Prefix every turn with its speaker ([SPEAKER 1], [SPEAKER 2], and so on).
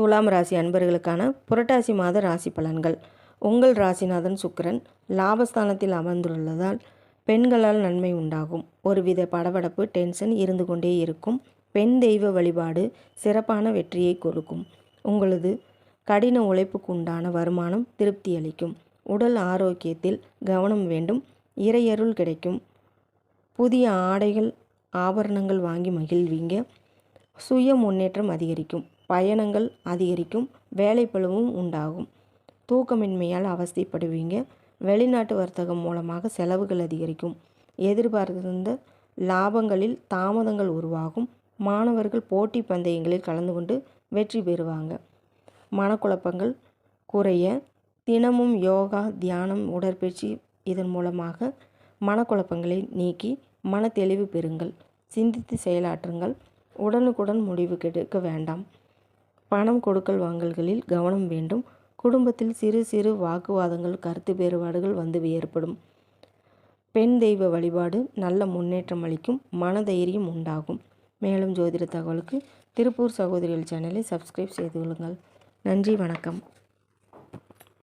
[SPEAKER 1] துலாம் ராசி அன்பர்களுக்கான புரட்டாசி மாத ராசி பலன்கள். உங்கள் ராசிநாதன் சுக்கிரன் லாபஸ்தானத்தில் அமர்ந்துள்ளதால் பெண்களால் நன்மை உண்டாகும். ஒருவித படபடப்பு, டென்ஷன் இருந்து கொண்டே இருக்கும். பெண் தெய்வ வழிபாடு சிறப்பான வெற்றியை கொடுக்கும். உங்களது கடின உழைப்புக்கு உண்டான வருமானம் திருப்தி அளிக்கும். உடல் ஆரோக்கியத்தில் கவனம் வேண்டும். இறையருள் கிடைக்கும். புதிய ஆடைகள், ஆபரணங்கள் வாங்கி மகிழ்வீங்க. சுய முன்னேற்றம் அதிகரிக்கும். பயணங்கள் அதிகரிக்கும். வேலைப்பளுவும் உண்டாகும். தூக்கமின்மையால் அவஸ்தைப்படுவீங்க. வெளிநாட்டு வர்த்தகம் மூலமாக செலவுகள் அதிகரிக்கும். எதிர்பார்த்திருந்த லாபங்களில் தாமதங்கள் உருவாகும். மாணவர்கள் போட்டி பந்தயங்களில் கலந்து கொண்டு வெற்றி பெறுவாங்க. மனக்குழப்பங்கள் குறைய தினமும் யோகா, தியானம், உடற்பயிற்சி இதன் மூலமாக மனக்குழப்பங்களை நீக்கி மன தெளிவு பெறுங்கள். சிந்தித்து செயலாற்றுங்கள். உடனுக்குடன் முடிவு எடுக்க வேண்டாம். பணம் கொடுக்கல் வாங்கல்களில் கவனம் வேண்டும். குடும்பத்தில் சிறு சிறு வாக்குவாதங்கள், கருத்து வேறுபாடுகள் வந்து ஏற்படும். பெண் தெய்வ வழிபாடு நல்ல முன்னேற்றம் அளிக்கும். மனதைரியம் உண்டாகும். மேலும் ஜோதிட தகவலுக்கு திருப்பூர் சகோதரிகள் சேனலை சப்ஸ்கிரைப் செய்து கொள்ளுங்கள். நன்றி, வணக்கம்.